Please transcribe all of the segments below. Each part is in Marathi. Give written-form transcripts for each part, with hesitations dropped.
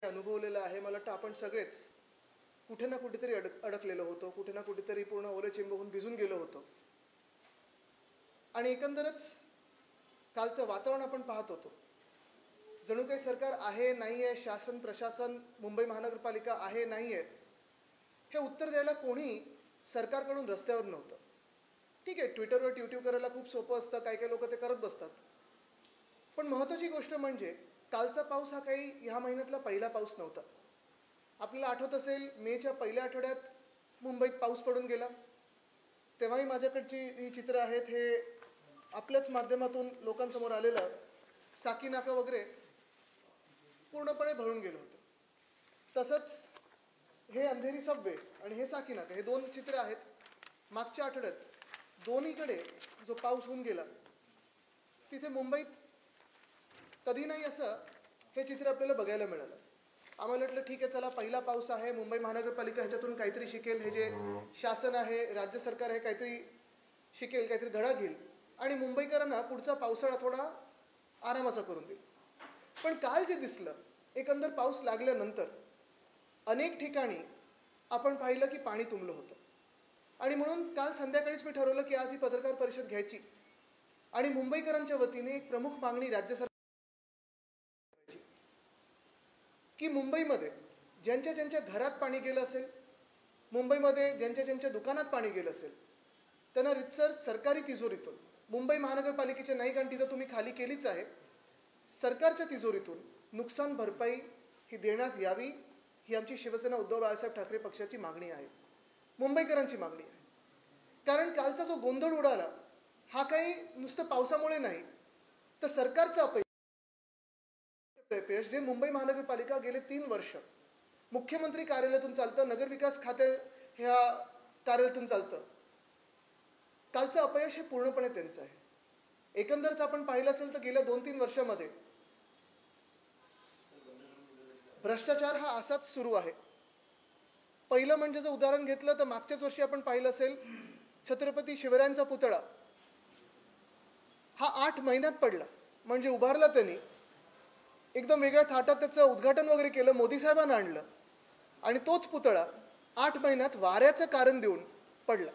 अनुभवलेलं आहे. मला वाटतं आपण सगळेच कुठे ना कुठेतरी अडकलेलो होतो, कुठे ना कुठेतरी पूर्ण ओले चिंब होऊन भिजून गेलो होतो. आणि एकंदरच कालचं वातावरण आपण पाहत होतो. जणू काही सरकार आहे नाही आहे, शासन प्रशासन मुंबई महानगरपालिका आहे नाही आहे, हे उत्तर द्यायला कोणी सरकारकडून रस्त्यावर नव्हतं. ठीक आहे, ट्विटरवर ट्यूट्यू करायला खूप सोपं असतं, काही काही लोक ते करत बसतात. पण महत्त्वाची गोष्ट म्हणजे कालचा पाऊस हा काही ह्या महिन्यातला पहिला पाऊस नव्हता. आपल्याला आठवत असेल, मेच्या पहिल्या आठवड्यात मुंबईत पाऊस पडून गेला. तेव्हाही माझ्याकडची ही चित्र आहेत, हे आपल्याच माध्यमातून लोकांसमोर आलेलं साकी नाका वगैरे पूर्णपणे भरून गेलं होतं. तसंच हे अंधेरी सबवे आणि हे साकी नाका, हे दोन चित्र आहेत. मागच्या आठवड्यात दोन्हीकडे जो पाऊस होऊन गेला, तिथे मुंबईत कधी नाही असं हे चित्र आपल्याला बघायला मिळालं. आम्हाला वाटलं ठीक आहे, चला पहिला पाऊस आहे, मुंबई महानगरपालिका ह्याच्यातून काहीतरी शिकेल, हे जे शासन आहे, राज्य सरकार आहे, काहीतरी शिकेल, काहीतरी धडा घेईल आणि मुंबईकरांना पुढचा पावसाळा थोडा आरामाचा करून देईल. पण काल जे दिसलं, एकंदर पाऊस लागल्यानंतर अनेक ठिकाणी आपण पाहिलं की पाणी तुंबलं होतं. आणि म्हणून काल संध्याकाळीच मी ठरवलं की आज ही पत्रकार परिषद घ्यायची आणि मुंबईकरांच्या वतीने एक प्रमुख मागणी राज्य सरकार की मुंबईमध्ये ज्यांच्या ज्यांच्या घरात पाणी गेलं असेल, मुंबईमध्ये ज्यांच्या ज्यांच्या दुकानात पाणी गेलं असेल, त्यांना रितसर सरकारी तिजोरीतून, मुंबई महानगरपालिकेच्या नाही कारण तिथं तुम्ही खाली केलीच आहे, सरकारच्या तिजोरीतून नुकसान भरपाई ही देण्यात यावी, ही आमची शिवसेना उद्धव बाळासाहेब ठाकरे पक्षाची मागणी आहे, मुंबईकरांची मागणी आहे. कारण कालचा जो गोंधळ उडाला हा काही नुसतं पावसामुळे नाही, तर सरकारचं अपयश जे मुंबई महानगरपालिका गेले 3 वर्ष मुख्यमंत्री कार्यालयातून चालतं, नगरविकास खाते ह्या कार्यालयातून चालतं. कालचं अपयश हे पूर्णपणे त्यांचं आहे. एकंदरच आपण पाहिलं असेल तर गेल्या 2-3 वर्षामध्ये भ्रष्टाचार हा असाच सुरू आहे. पहिलं म्हणजे जर उदाहरण घेतलं तर मागच्याच वर्षी आपण पाहिलं असेल, छत्रपती शिवरायांचा पुतळा हा 8 महिन्यात पडला. म्हणजे उभारला त्यांनी, एकदम वेगळ्या थाटात त्याचं उद्घाटन वगैरे केलं, मोदी साहेबांना आणलं आणि तोच पुतळा 8 महिन्यात वाऱ्याचं कारण देऊन पडला.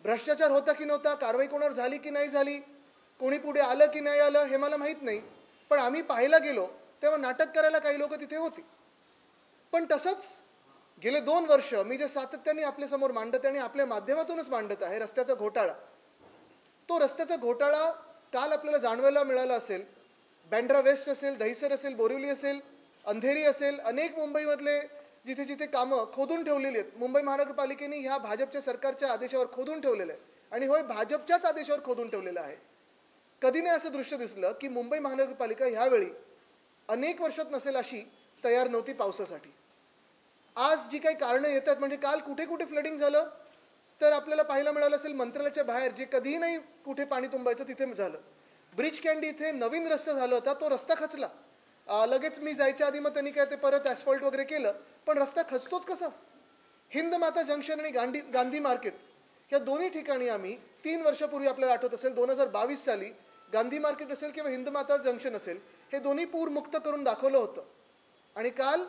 भ्रष्टाचार होता की नव्हता, कारवाई कोणावर झाली की नाही झाली, कोणी पुढे आलं की नाही आलं हे मला माहीत नाही. पण आम्ही पाहायला गेलो तेव्हा नाटक करायला काही लोक तिथे होती. पण तसंच गेले 2 वर्ष मी जे सातत्याने आपल्यासमोर मांडत आणि आपल्या माध्यमातूनच मांडत आहे, रस्त्याचा घोटाळा. तो रस्त्याचा घोटाळा काल आपल्याला जाणवायला मिळाला असेल. बँड्रा वेस्ट असेल, दहिसर असेल, बोरिवली असेल, अंधेरी असेल, अनेक मुंबईमधले जिथे जिथे कामं खोदून ठेवलेली आहेत, मुंबई महानगरपालिकेने ह्या भाजपच्या सरकारच्या आदेशावर खोदून ठेवलेलं आहे. आणि होय, भाजपच्याच आदेशावर खोदून ठेवलेलं आहे. कधी नाही असं दृश्य दिसलं की मुंबई महानगरपालिका ह्यावेळी अनेक वर्षात नसेल अशी तयार नव्हती पावसासाठी. आज जी काही कारणं येतात, म्हणजे काल कुठे कुठे फ्लडिंग झालं तर आपल्याला पाहायला मिळालं असेल, मंत्रालयाच्या बाहेर जे कधीही नाही कुठे पाणी तुंबायचं तिथे झालं. ब्रिज कॅन्डी इथे नवीन रस्ता झाला होता, तो रस्ता खचला. लगेच मी जायच्या आधी मग त्यांनी काय ते परत ॲस्फॉल्ट वगैरे केलं, पण रस्ता खचतोच कसा. हिंद माता जंक्शन आणि गांधी मार्केट या दोन्ही ठिकाणी आम्ही 3 वर्षापूर्वी आपल्याला आठवत असेल 2022 साली गांधी मार्केट असेल किंवा हिंद माता जंक्शन असेल, हे दोन्ही पूरमुक्त करून दाखवलं होतं. आणि काल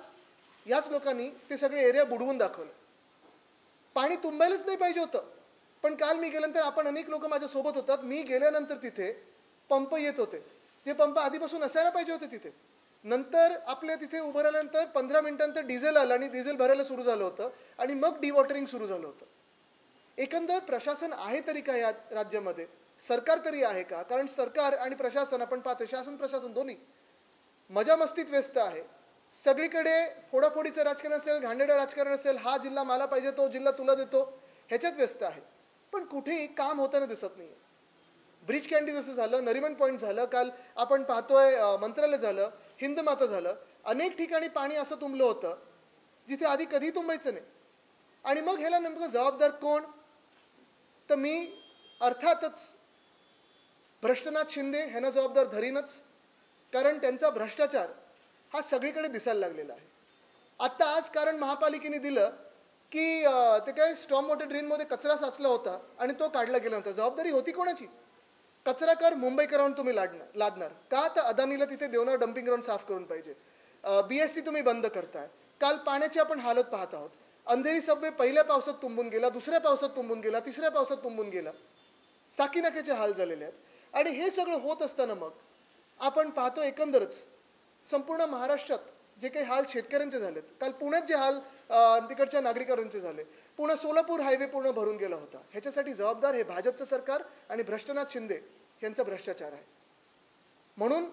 याच लोकांनी ते सगळे एरिया बुडवून दाखवलं. पाणी तुंबायलाच नाही पाहिजे होतं, पण काल मी गेल्यानंतर आपण अनेक लोक माझ्यासोबत होतात, मी गेल्यानंतर तिथे पंप येत होते, जे पंप आधीपासून असायला पाहिजे होते तिथे. नंतर आपल्या तिथे उभं राहिल्यानंतर 15 मिनिटांनंतर डिझेल आलं आणि डिझेल भरायला सुरू झालं होतं आणि मग डिवॉटरिंग सुरू झालं होतं. एकंदर प्रशासन आहे तरी का या राज्यामध्ये, सरकार तरी आहे का? कारण सरकार आणि प्रशासन आपण पाहतो, शासन प्रशासन दोन्ही मजा मस्तीत व्यस्त आहे. सगळीकडे फोडाफोडीचं राजकारण असेल, घाणेरडं राजकारण असेल, हा जिल्हा मला पाहिजे तो जिल्हा तुला देतो, ह्याच्यात व्यस्त आहे. पण कुठेही काम होताना दिसत नाही. ब्रिज कॅन्डी जसं झालं, नरिमन पॉईंट झालं, काल आपण पाहतोय मंत्रालय झालं, हिंद माता झालं, अनेक ठिकाणी पाणी असं तुंबलं होतं जिथे आधी कधी तुंबायचं नाही. आणि मग ह्याला नेमकं जबाबदार कोण? तर मी अर्थातच भ्रष्टनाथ शिंदे ह्यांना जबाबदार धरीनच, कारण त्यांचा भ्रष्टाचार हा सगळीकडे दिसायला लागलेला आहे. आत्ता आज कारण महापालिकेने दिलं की ते काय स्टॉर्म वॉटर ड्रेनमध्ये कचरा साचला होता आणि तो काढला गेला होता. जबाबदारी होती कोणाची? कचरा कर मुंबईकरांना तुम्ही लादणार का? तर अदानीला तिथे देवनार डम्पिंग ग्राउंड साफ करून पाहिजे. BSC तुम्ही बंद करताय. काल पाण्याची आपण हालत पाहत आहोत. अंधेरी सबवे पहिल्या पावसात तुंबून गेला, दुसऱ्या पावसात तुंबून गेला, तिसऱ्या पावसात तुंबून गेला. साकीनाक्याचे हाल झालेले आहेत. आणि हे सगळं होत असताना मग आपण पाहतो एकंदरच संपूर्ण महाराष्ट्रात जे काही हाल शेतकऱ्यांचे झालेत, काल पुण्यात जे हाल तिकडच्या नागरिकांचे झाले, पुणे सोलापूर हायवे पूर्ण भरून गेला होता. ह्याच्यासाठी जबाबदार हे भाजपचं सरकार आणि भ्रष्टनाथ शिंदे यांचा भ्रष्टाचार आहे. म्हणून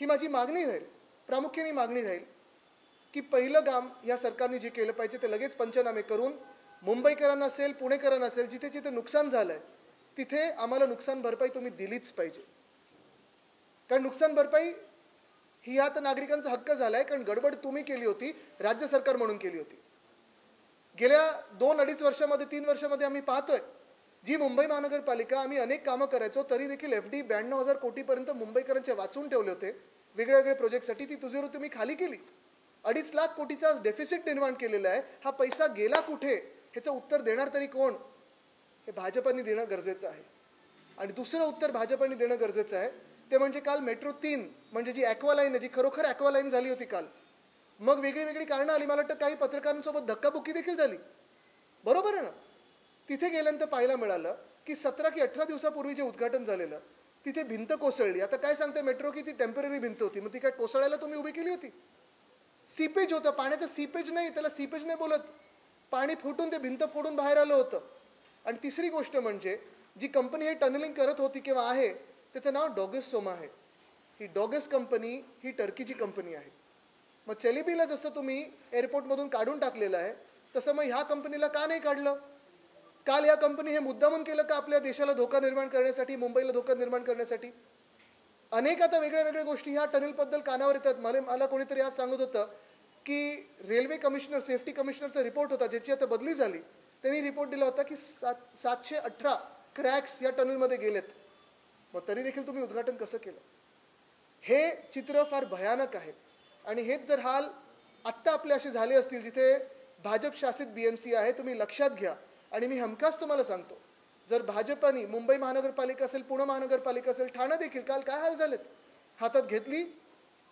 ही माझी मागणी राहील, प्रामुख्याने मागणी राहील की पहिलं काम या सरकारने जे केलं पाहिजे ते लगेच पंचनामे करून मुंबईकरांना असेल, पुणेकरांना असेल, जिथे जिथे नुकसान झालंय तिथे आम्हाला नुकसान भरपाई तुम्ही दिलीच पाहिजे. कारण नुकसान भरपाई ही आता नागरिकांचा हक्क झालाय. कारण गडबड तुम्ही केली होती, राज्य सरकार म्हणून केली होती. गेल्या 2-2.5 वर्षामध्ये 3 वर्षामध्ये आम्ही पाहतोय जी मुंबई महानगरपालिका आम्ही अनेक कामं करायचो तरी देखील FD 92,000 कोटीपर्यंत मुंबईकरांचे वाचून ठेवले होते वेगळ्या वेगळ्या प्रोजेक्टसाठी. ती तुझी तुम्ही खाली केली. 2.5 लाख कोटीचा डेफिसिट निर्माण केलेला आहे. हा पैसा गेला कुठे ह्याचं उत्तर देणार तरी कोण हे भाजपने देणं गरजेचं आहे. आणि दुसरं उत्तर भाजपने देणं गरजेचं आहे ते म्हणजे काल मेट्रो 3 म्हणजे जी ॲक्वा लाईन आहे, जी खरोखर ॲक्वा लाईन झाली होती काल, मग वेगळी वेगळी कारणं आली. मला वाटतं काही पत्रकारांसोबत धक्काबुक्की देखील झाली. बरोबर आहे ना. तिथे गेल्यानंतर पाहायला मिळालं की 17 की 18 दिवसापूर्वी जे उद्घाटन झालेलं तिथे भिंत कोसळली. आता काय सांगते मेट्रो की ती टेम्पररी भिंत होती, मग ती काय कोसळायला तुम्ही उभी केली होती? सीपेज होतं, पाण्याचं सीपेज नाही, त्याला सीपेज नाही बोलत. पाणी फुटून ते भिंत फोडून बाहेर आलं होतं. आणि तिसरी गोष्ट म्हणजे जी कंपनी हे टनलिंग करत होती किंवा आहे त्याचं नाव डॉगस सोमा आहे. ही डॉगस कंपनी ही टर्कीची कंपनी आहे. मग चेलिबीला जसं तुम्ही एअरपोर्टमधून काढून टाकलेलं आहे तसं मग ह्या कंपनीला का नाही काढलं? काल या कंपनी हे मुद्दामून केलं का आपल्या देशाला धोका निर्माण करण्यासाठी, मुंबईला धोका निर्माण करण्यासाठी? अनेक आता वेगळ्या वेगळ्या गोष्टी ह्या टनेलबद्दल कानावर येतात. मला कोणीतरी आज सांगत होतं की रेल्वे कमिशनर, सेफ्टी कमिशनरचा रिपोर्ट होता ज्याची आता बदली झाली. त्यांनी रिपोर्ट दिला होता की 718 क्रॅक्स या टनेलमध्ये गेलेत. मग तरी देखील तुम्ही उद्घाटन कसं केलं? हे चित्र फार भयानक आहे. आणि हेच जर हाल आत्ता आपले असे झाले असतील जिथे भाजप शासित BMC आहे, तुम्ही लक्षात घ्या. आणि मी हमखास तुम्हाला सांगतो, जर भाजपने मुंबई महानगरपालिका असेल, पुणे महानगरपालिका असेल, ठाणे देखील काल काय हाल झालेत हातात घेतली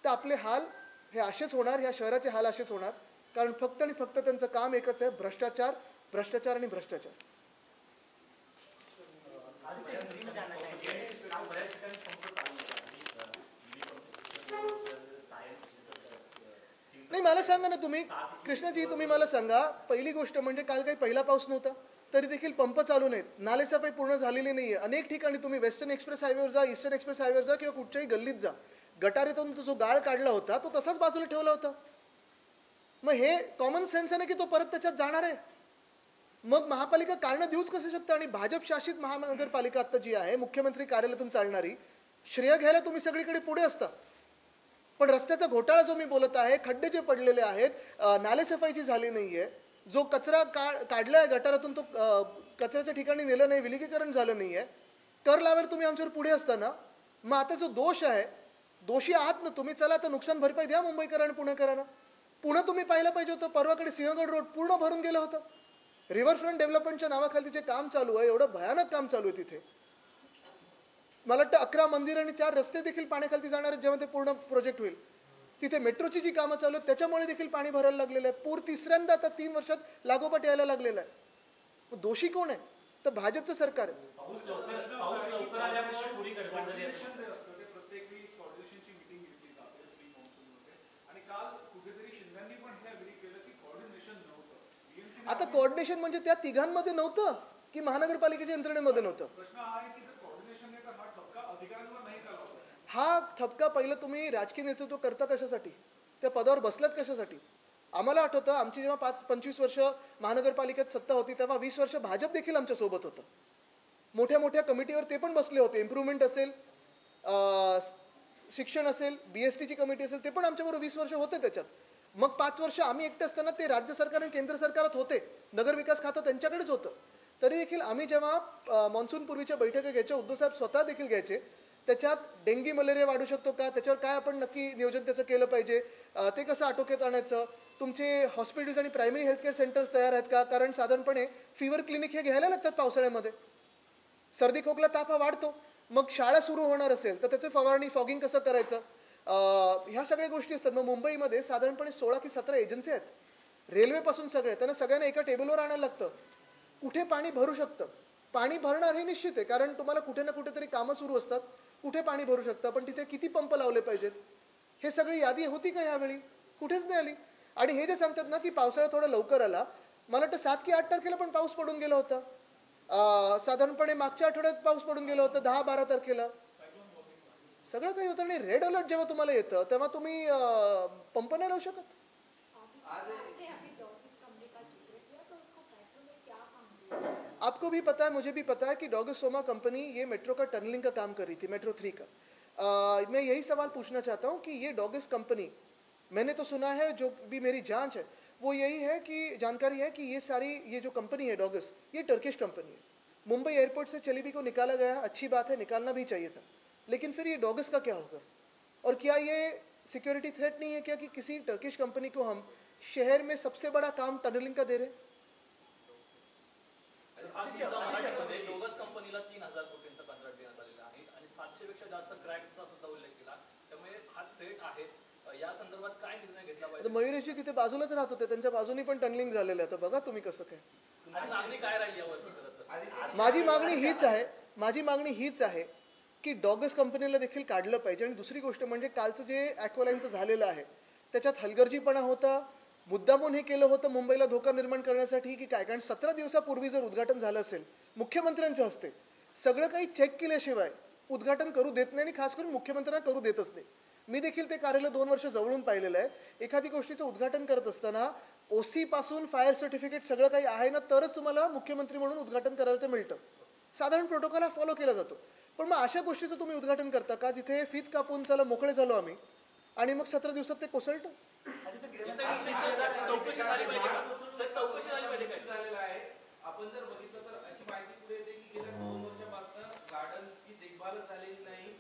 तर आपले हाल हे असेच होणार, ह्या शहराचे हाल असेच होणार. कारण फक्त आणि फक्त त्यांचं काम एकच आहे, भ्रष्टाचार, भ्रष्टाचार आणि भ्रष्टाचार. नाही मला सांगा ना तुम्ही कृष्णाजी, तुम्ही मला सांगा, पहिली गोष्ट म्हणजे काल काही पहिला पाऊस नव्हता तरी देखील पंप चालू नाहीत, नालेसफाई पूर्ण झालेली नाहीये. अनेक ठिकाणी तुम्ही वेस्टर्न एक्सप्रेस हायवेवर जा, ईस्टर्न एक्सप्रेस हायवेवर जा किंवा कुठच्याही गल्लीत जा, गटारीतून तो जो गाळ काढला होता तो तसाच बाजूला ठेवला होता. मग हे कॉमन सेन्स आहे ना की तो परत त्याच्यात जाणार आहे. मग महापालिका कारणं देऊच कसं शकतं? आणि भाजप शासित महानगरपालिका आता जी आहे मुख्यमंत्री कार्यालयातून चालणारी, श्रेय घ्यायला तुम्ही सगळीकडे पुढे असता. पण रस्त्याचा घोटाळा जो मी बोलत आहे, खड्डे जे पडलेले आहेत, नालेसफाई जी झाली नाहीये, जो कचरा काढलाय गटारातून तो कचऱ्याच्या ठिकाणी नेलं नाही, विलगीकरण झालं नाहीये, कर लावायला तुम्ही आमच्यावर पुढे असताना मग आता जो दोष आहे, दोषी आहात ना तुम्ही, चला आता नुकसान भरपाई द्या मुंबईकरांना आणि पुणेकरांना. पुणे तुम्ही पाहिलं पाहिजे होतं, परवाकडे सिंहगड रोड पूर्ण भरून गेलं होतं. रिव्हरफ्रंट डेव्हलपमेंटच्या नावाखाली जे काम चालू आहे, एवढं भयानक काम चालू आहे तिथे. मला वाटतं 11 मंदिर आणि 4 रस्ते देखील पाण्याखाली जाणार आहेत जेव्हा ते पूर्ण प्रोजेक्ट होईल. तिथे मेट्रोची जी कामं चालू आहेत त्याच्यामुळे देखील पाणी भरायला लागलेलं आहे. पूर तिसऱ्यांदा आता 3 वर्षात लागोपाठ यायला लागलेला आहे. दोषी कोण आहे? तर भाजपचं सरकार आहे. आता कोऑर्डिनेशन म्हणजे त्या तिघांमध्ये नव्हतं की महानगरपालिकेच्या यंत्रणेमध्ये नव्हतं? हा ठपका पहिलं तुम्ही राजकीय नेतृत्व करता कशासाठी? त्या पदावर बसलात कशासाठी? आम्हाला आठवतं आमची जेव्हा 25 वर्ष महानगरपालिकेत सत्ता होती तेव्हा 20 वर्ष भाजप देखील आमच्या सोबत होतं. मोठ्या मोठ्या कमिटीवर ते पण बसले होते. इम्प्रूव्हमेंट असेल, शिक्षण असेल, BSTची कमिटी असेल, ते पण आमच्याबरोबर 20 वर्ष होते त्याच्यात. मग 5 वर्ष आम्ही एकटे असताना ते राज्य सरकार आणि केंद्र सरकारात होते. नगर विकास खातं त्यांच्याकडेच होतं. तरी देखील आम्ही जेव्हा मॉन्सून पूर्वीच्या बैठका घ्यायच्या, उद्धव साहेब स्वतः देखील घ्यायचे, त्याच्यात डेंगी मलेरिया वाढू शकतो का, त्याच्यावर काय आपण नक्की नियोजन त्याचं केलं पाहिजे, ते कसं आटोक्यात आणायचं, तुमचे हॉस्पिटल्स आणि प्रायमरी हेल्थ केअर सेंटर्स तयार आहेत का? कारण साधारणपणे फिवर क्लिनिक हे घ्यायला लागतात पावसाळ्यामध्ये. सर्दी खोकला ताप हा वाढतो. मग शाळा सुरू होणार असेल तर त्याचं फवारणी, फॉगिंग कसं करायचं, ह्या सगळ्या गोष्टी असतात. मग मुंबईमध्ये साधारणपणे 16 की 17 एजन्सी आहेत, रेल्वेपासून सगळे. त्यांना सगळ्यांना एका टेबलवर आणायला लागतं. कुठे पाणी भरू शकतं, पाणी भरणार हे निश्चित आहे, कारण तुम्हाला कुठे ना कुठेतरी कामं सुरू असतात, कुठे पाणी भरू शकतं, पण तिथे किती पंप लावले पाहिजेत, हे सगळी यादी होती का यावेळी? कुठेच नाही आली. आणि हे जे सांगतात ना की पावसाळा थोडा लवकर आला, मला वाटतं 7 की 8 तारखेला पण पाऊस पडून गेला होता. साधारणपणे मागच्या आठवड्यात पाऊस पडून गेला होता 10-12 तारखेला. सगळं काही होतं. आणि रेड अलर्ट जेव्हा तुम्हाला येतं तेव्हा तुम्ही पंप नाही लावू शकत. आपको भी पता है, मुझे भी पता है कि डॉगस्टोमा कंपनी ये मेट्रो का टनलिंग का काम कर रही थी, मेट्रो 3 का। मैं यही सवाल पूछना चाहता हूँ कि ये डॉगस कंपनी, मैंने तो सुना है, जो भी मेरी जांच है वो यही है कि जानकारी है कि ये जो कंपनी है डॉगस, ये टर्किश कंपनी है। मुंबई एयरपोर्ट से चलीबी को निकाला गया, अच्छी बात है, निकालना भी चाहिए था, लेकिन फिर ये डॉगस का क्या होगा? और क्या ये सिक्योरिटी थ्रेट नहीं है क्या कि किसी टर्किश कंपनी को हम शहर में सबसे बड़ा काम टनलिंग का दे रहे हैं? मराठीमध्ये डोगस कंपनीला 3,000 कोटींचा कंत्राट देण्यात आलेला आहे आणि 700 पेक्षा जास्त क्रॅकचा सुद्धा उल्लेख केला. त्यामुळे हा थ्रेट आहे. या संदर्भात काय निर्णय घेतला पाहिजे? मयुरेशजी तिथे बाजूलाच राहत होते, त्यांच्या बाजूनी पण टनलिंग झालेलं आहे. तर बघा तुम्ही कसं काय. तुमची मागणी काय राहिली यावरती खरं तर? माझी मागणी हीच आहे की डॉगस कंपनीला देखील काढलं पाहिजे. आणि दुसरी गोष्ट म्हणजे कालचं जे ॲक्वालाईनचं झालेलं आहे त्याच्यात हलगर्जीपणा होता, मुद्दामून हे केलं होतं मुंबईला धोका निर्माण करण्यासाठी की काय. कारण 17 दिवसापूर्वी जर उद्घाटन झालं असेल मुख्यमंत्र्यांच्या हस्ते, सगळं काही चेक केल्याशिवाय उद्घाटन करू देत नाही, आणि खास करून मुख्यमंत्र्यांना करू देतच नाही. मी देखील ते कार्यालय 2 वर्ष जवळून पाहिलेलं आहे. एखादी गोष्टीचं उद्घाटन करत असताना ओसी पासून फायर सर्टिफिकेट सगळं काही आहे ना, तरच तुम्हाला मुख्यमंत्री म्हणून उद्घाटन करायला ते मिळतं. साधारण प्रोटोकॉल हा फॉलो केला जातो. पण मग अशा गोष्टीचं तुम्ही उद्घाटन करता का जिथे फीत कापून चला मोकळे झालो आम्ही, आणि मग 17 दिवसात ते कोसळतं? आपण जर बघितलं तर अशी माहिती पुढे येते की गेल्या 2 वर्षापासून गार्डनची देखभालच झालेली नाही.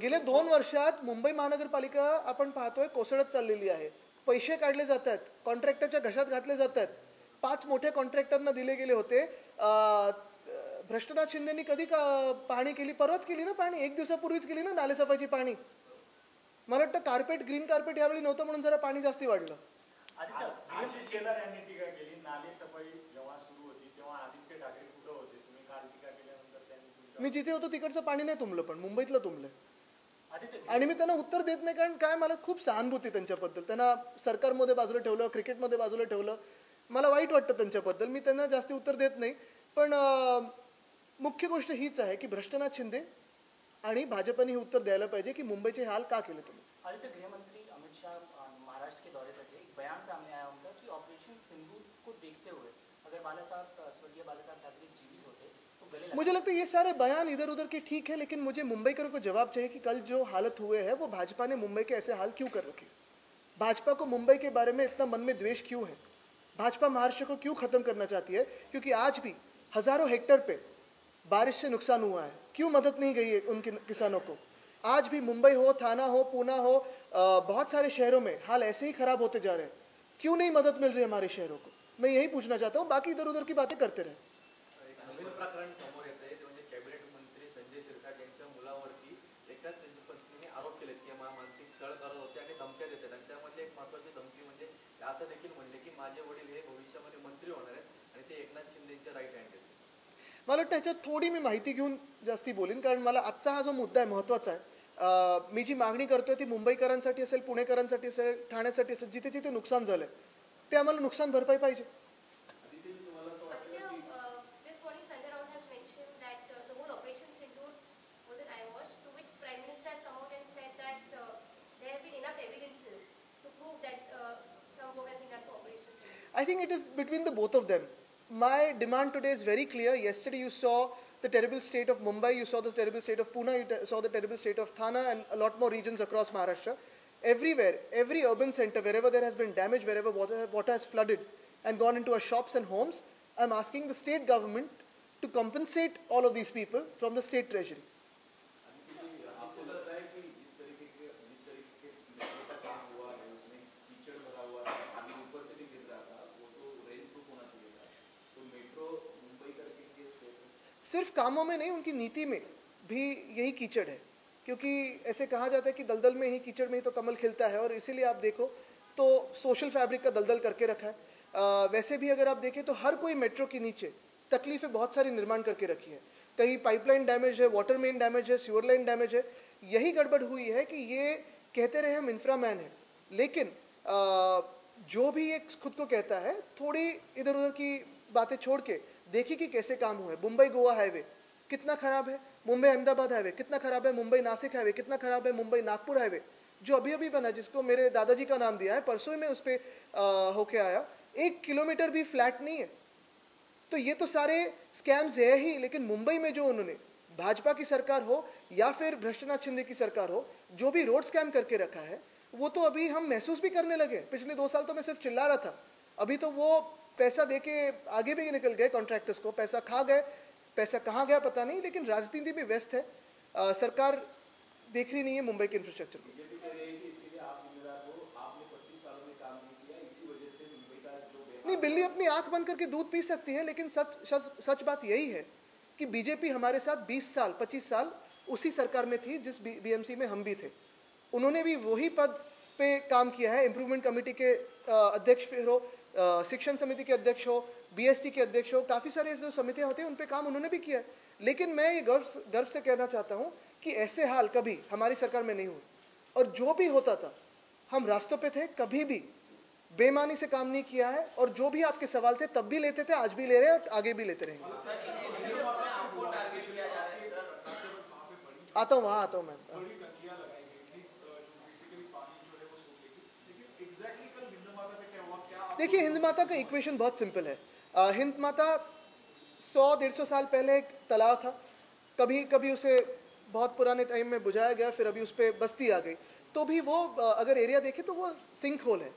गेल्या 2 वर्षात मुंबई महानगरपालिका आपण पाहतोय कोसळत चाललेली आहे. पैसे काढले जात आहेत, कॉन्ट्रॅक्टरच्या घशात घातले जात आहेत. 5 मोठ्या कॉन्ट्रॅक्टरना दिले गेले होते. भ्रष्टनाथ शिंदेनी कधी पाहणी केली? परवाच केली ना पाहणी, 1 दिवसापूर्वीच केली ना नालेसफाईची पाहणी. मला वाटतं ग्रीन कार्पेट यावेळी नव्हतं म्हणून जरा पाणी जास्ती वाढलं. आशिष शेलार यांनी टीका केली, नालेसफाई जेव्हा सुरू होती तेव्हा आदित्य ठाकरे कुठं होते? तुम्ही काल टीका केल्यानंतर त्यांनी मी जिथे होतो तिकडचं पाणी नाही तुंबलं, पण मुंबईतलं तुंबलंय. आणि मी त्यांना उत्तर देत नाही, कारण काय, मला खूप सहानुभूती त्यांच्याबद्दल. त्यांना सरकारमध्ये बाजूला ठेवलं, क्रिकेटमध्ये बाजूला ठेवलं, मला वाईट वाटतं त्यांच्याबद्दल. मी त्यांना जास्ती उत्तर देत नाही. पण मुख्य गोष्ट हीच आहे की भ्रष्टनाथ शिंदे आणि भाजपने हे उत्तर द्यायला पाहिजे की मुंबईचे हाल का केले तुम्ही. आदित्य, गृहमंत्री अमित शाह महाराष्ट्र के दौरे पर थे. एक बयान सामने आया उनका कि ऑपरेशन सिंदूर को देखते हुए अगर स्वर्गीय बाला साहब ठाकरे जीवित होते तो गले लगते. मुझे लगता है ये सारे बयान इधर उधर के ठीक है, लेकिन मुझे मुंबईकरों को जवाब चाहिए कि कल जो हालत हुए हैं वो भाजपा ने मुंबई के ऐसे हाल क्यों कर रखे. भाजपा को मुंबई के बारे में इतना मन में द्वेष क्यों है? भाजपा महाराष्ट्र को क्यों खत्म करना चाहती है? क्योंकि आज भी हजारों हेक्टेयर पे बारिश से नुकसान हुआ है, क्यों मदद नहीं गई है उन किसानों को? आज भी मुंबई हो, थाना हो, पूना हो, बहुत सारे शहरों में हाल ऐसे ही खराब होते जा रहे हैं. क्यों नहीं मदद मिल रही है हमारे शहरों को? मैं यही पूछना चाहता हूँ. बाकी इधर उधर की बातें करते रहे. नवीन प्रकरण समोर येत आहे, ते म्हणजे कॅबिनेट मंत्री संजय शिरसाट यांच्या मुलावरती एकाच त्यांच्या पत्नीने आरोप केले की मानसिक छळ करत होते आणि धमक्या देते. त्यांच्यामध्ये एक महत्वाची धमकी म्हणजे असं देखील म्हणले की माझे वडील हे भविष्यामध्ये मंत्री होणार आहेत आणि ते एकनाथ शिंदेचे राईट हँड आहेत. मला वाटतं ह्याच्यात थोडी मी माहिती घेऊन जास्ती बोलीन, कारण मला आजचा हा जो मुद्दा आहे महत्त्वाचा आहे. मी जी मागणी करतोय ती मुंबईकरांसाठी असेल, पुणेकरांसाठी असेल, ठाण्यासाठी असेल, जिथे जिथे नुकसान झालंय ते आम्हाला नुकसान भरपाई पाहिजे. I think it is between the both of them. My demand today is very clear. Yesterday you saw the terrible state of Mumbai, you saw the terrible state of Pune, you saw the terrible state of Thana and a lot more regions across Maharashtra. Everywhere, every urban center, wherever there has been damage, wherever water has flooded and gone into our shops and homes, I'm asking the state government to compensate all of these people from the state treasury. सिर्फ कामों में नहीं, उनकी नीति में भी यही कीचड़ है. क्योंकि ऐसे कहा जाता है कि दलदल में ही, कीचड़ में ही तो कमल खिलता है, और इसीलिए आप देखो तो सोशल फैब्रिक का दलदल करके रखा है। वैसे भी अगर आप देखें तो हर कोई मेट्रो के नीचे तकलीफें बहुत सारी निर्माण करके रखी है। कहीं पाइपलाइन डैमेज है, वाटर मेन डैमेज है, सीवर लाइन डैमेज है। यही गड़बड़ हुई है कि ये कहते रहे हम इंफ्रामैन हैं, लेकिन जो भी ये खुद को कहता है, थोड़ी इधर उधर की बातें छोड़ के देखिए कि कैसे काम हुआ है। मुंबई गोवा हाईवे कितना खराब है, मुंबई अहमदाबाद हाईवे कितना खराब है, मुंबई नासिक हाईवे कितना खराब है, मुंबई नागपुर हाईवे जो अभी अभी बना, जिसको मेरे दादाजी का नाम दिया है, परसों ही मैं उस पर होके आया, 1 किलोमीटर भी फ्लैट नहीं है। तो ये तो सारे स्कैम्स है ही, लेकिन मुंबई में जो उन्होंने, भाजपा की सरकार हो या फिर भ्रष्टनाथ शिंदे की सरकार हो, जो भी रोड स्कैम करके रखा है, वो तो अभी हम महसूस भी करने लगे। पिछले 2 साल तो मैं सिर्फ चिल्ला रहा था, अभी तो वो पैसा देके आगे भी निकल गए, कॉन्ट्रैक्टर्स को पैसा खा गए। पैसा कहाँ गया पता नहीं, लेकिन राजनीति भी व्यस्त है। सरकार देख रही नहीं है मुंबई के इंफ्रास्ट्रक्चर को। बीजेपी कह रही है कि इसके लिए आप जिम्मेदार हो, आपने 25 सालों में काम नहीं किया, इसी वजह से मुंबई का जो नहीं, बिल्ली अपनी आंख बंद करके दूध पी सकती है, लेकिन सच बात यही है कि बीजेपी हमारे साथ 20 साल 25 साल उसी सरकार में थी जिस बीएमसी में हम भी थे। उन्होंने भी वही पद पे काम किया है, इंप्रूवमेंट कमेटी के अध्यक्ष फिर हो, शिक्षण समिति के अध्यक्ष हो, बीएसटी के अध्यक्ष हो, काफी सारे जो समितियां होती हैं उन पे काम उन्होंने भी किया है। लेकिन मैं ये गर्व से कहना चाहता हूं कि ऐसे हाल कभी हमारी सरकार में नहीं हुए, और जो भी होता था हम रास्तों पे थे, कभी भी बेईमानी से काम नहीं किया है, और जो भी आपके सवाल थे तब भी लेते थे, आज भी ले रहे हैं और आगे भी लेते रहेंगे। आता हूँ, वहां आता हूँ मैं। बड़ी टंकियां लगाई गई थी जो बेसिकली पानी जो है वो सोख लेगी, लेकिन एग्जैक्टली कल हिंद माता पे क्या हुआ, क्या देखिए, हिंद माता का इक्वेशन बहुत सिंपल है। हिंद माता 100-150 साल पहले एक तालाब था, कभी कभी उसे बहुत पुराने टाइम में बुझाया गया, फिर अभी उस पर बस्ती आ गई, तो भी वो अगर एरिया देखे तो वो सिंक होल है।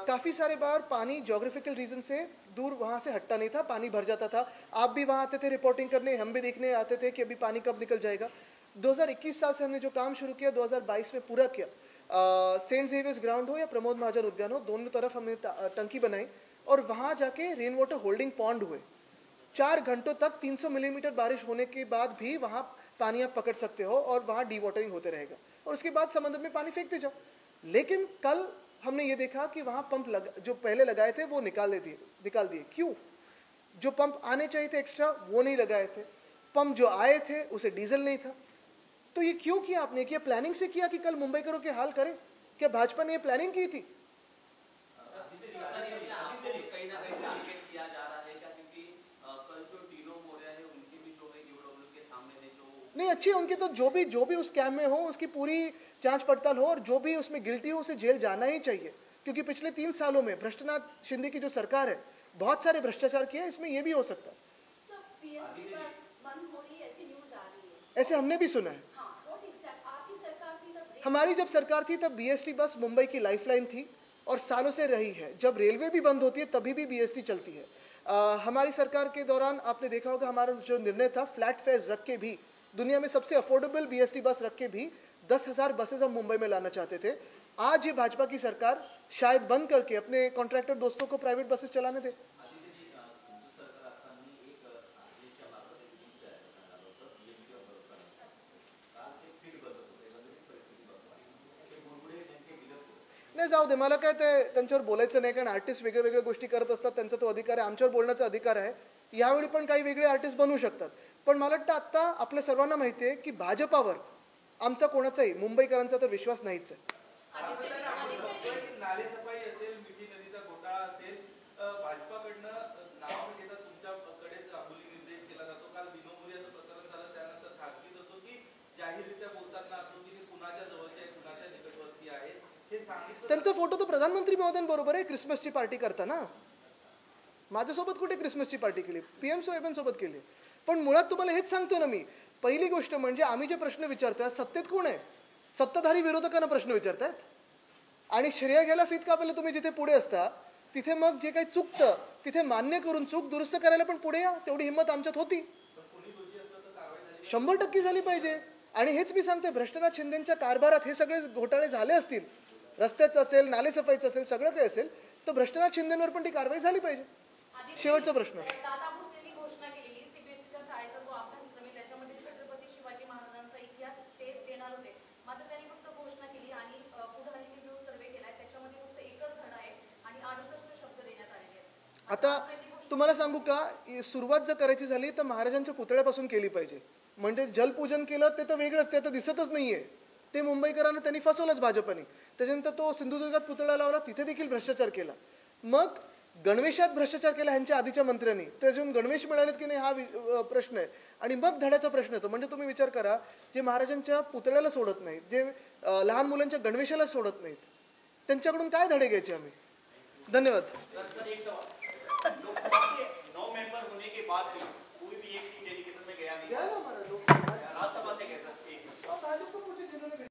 काफ़ी सारे बार पानी ज्योग्राफिकल रीजन से दूर वहाँ से हटता नहीं था, पानी भर जाता था। आप भी वहाँ आते थे रिपोर्टिंग करने, हम भी देखने आते थे कि अभी पानी कब निकल जाएगा। 2021 साल से हमने जो काम शुरू किया, 2022 में पूरा किया। सेंट जेवियर्स ग्राउंड हो या प्रमोद महाजन उद्यान हो, दोनों तरफ हमने टंकी बनाई, और वहाँ जाके रेन वाटर होल्डिंग पॉन्ड हुए। 4 घंटों तक 300 मिलीमीटर बारिश होने के बाद भी वहाँ पानी आप पकड़ सकते हो, और वहाँ डी वाटरिंग होते रहेगा, और उसके बाद समुद्र में पानी फेंकते जाओ। लेकिन कल हमने ये देखा कि वहाँ पंप जो पहले लगाए थे वो निकाल दिए। क्यों? जो पंप आने चाहिए थे एक्स्ट्रा वो नहीं लगाए थे, पंप जो आए थे उसे डीजल नहीं था। तो ये क्यों किया आपने? क्या प्लानिंग से किया कि कल मुंबईकरों के हाल करे? क्या भाजपा ने ये प्लानिंग की थी? नहीं, अच्छी है उनकी तो, जो भी उस स्कैम में हो उसकी पूरी जांच पड़ताल हो, और जो भी उसमें गिल्टी हो उसे जेल जाना ही चाहिए, क्योंकि पिछले 3 सालों में भ्रष्टनाथ शिंदे की जो सरकार है, बहुत सारे भ्रष्टाचार किए, इसमें ये भी हो सकता है। ऐसे हमने भी सुना है। हमारी जब सरकार थी तब बीएसटी बस मुंबई की लाइफलाइन थी, और सालों से रही है। जब रेलवे भी बंद होती है तभी भी बीएसटी चलती है। हमारी सरकार के दौरान आपने देखा होगा, हमारा जो निर्णय था फ्लैट फेयर्स रख के भी, दुनिया में सबसे अफोर्डेबल बीएसटी बस रख के भी 10,000 बसेस हम मुंबई में लाना चाहते थे। आज ये भाजपा की सरकार शायद बंद करके अपने कॉन्ट्रैक्टर दोस्तों को प्राइवेट बसेस चलाने दे। नाही, जाऊ दे, मला काय ते त्यांच्यावर बोलायचं नाही, कारण आर्टिस्ट वेगळ्या वेगळ्या गोष्टी करत असतात, त्यांचा तो अधिकार आहे, आमच्यावर बोलण्याचा अधिकार आहे। यावेळी पण काही वेगळे आर्टिस्ट बनू शकतात, पण मला वाटतं आता आपल्या सर्वांना माहिती आहे की भाजपावर आमचा कोणाचाही, मुंबईकरांचा तर विश्वास नाहीच आहे। नाले सफाई असेल, मिठी नदीचा घोटाळा असेल, भाजपाकडनं नाव न घेता तुमच्याकडेच अंगुली निर्देश केला जातो। काल दिनोमुरियाचं प्रकरण झालं, त्यानंतर खासगीत असो की जाहीररित्या बोलताना असो की कुणाच्या जवळचे आहे, कुणाच्या निकटवर्ती आहे, हे सांगितलं। त्यांचा फोटो तो प्रधानमंत्री महोदयांबरोबर आहे क्रिसमसची पार्टी करताना। माझ्यासोबत कुठे क्रिसमसची पार्टी केली? पीएम साहेबांसोबत केली। पण मुळात तुम्हाला हेच सांगतो ना मी, पहिली गोष्ट म्हणजे आम्ही जे प्रश्न विचारतोय, सत्तेत कोण आहे? सत्ताधारी विरोधकांना प्रश्न विचारतायत, आणि श्रेय घ्यायला फित कापायला तुम्ही जिथे पुढे असता, तिथे मग जे काही चुकतं तिथे मान्य करून चूक दुरुस्त करायला पण पुढे या। तेवढी हिंमत आमच्यात होती, 100% झाली पाहिजे। आणि हेच मी सांगते, भ्रष्टनाथ शिंदेच्या कारभारात हे सगळे घोटाळे झाले असतील, रस्त्याचं असेल, नालेसफाईचं असेल, सगळं काही असेल, तर भ्रष्टनाथ शिंदेवर पण ती कारवाई झाली पाहिजे। शेवटचा प्रश्न, घोषणा केलेली सीबीएसईच्या शाळेचा जो अभ्यासक्रम आहे त्याच्यामध्ये छत्रपती शिवाजी महाराजांचा इतिहास ते देणार होते, आता तुम्हाला सांगू का, सुरुवात जर करायची झाली तर महाराजांच्या पुतळ्यापासून केली पाहिजे. म्हणजे जलपूजन केलं ते तर वेगळंच, ते तर दिसतच नाहीये. ते मुंबईकरांना त्यांनी फसवलंच भाजपने. त्याच्यानंतर तो सिंधुदुर्गात पुतळा लावला, तिथे देखील भ्रष्टाचार केला. मग गणवेशात भ्रष्टाचार केला ह्यांच्या आधीच्या मंत्र्यांनी, ते अजून गणवेश मिळालेत की नाही हा प्रश्न आहे. आणि मग धड्याचा प्रश्न येतो. म्हणजे तुम्ही विचार करा, जे महाराजांच्या पुतळ्याला सोडत नाहीत, जे लहान मुलांच्या गणवेशाला सोडत नाहीत, त्यांच्याकडून काय धडे घ्यायचे आम्ही. धन्यवाद. नौ मेंबर होने के बाद भी कोई भी एक सीट एजुकेशन में गया नहीं। गया ना हमारा लोग राष्ट्रपति कैसा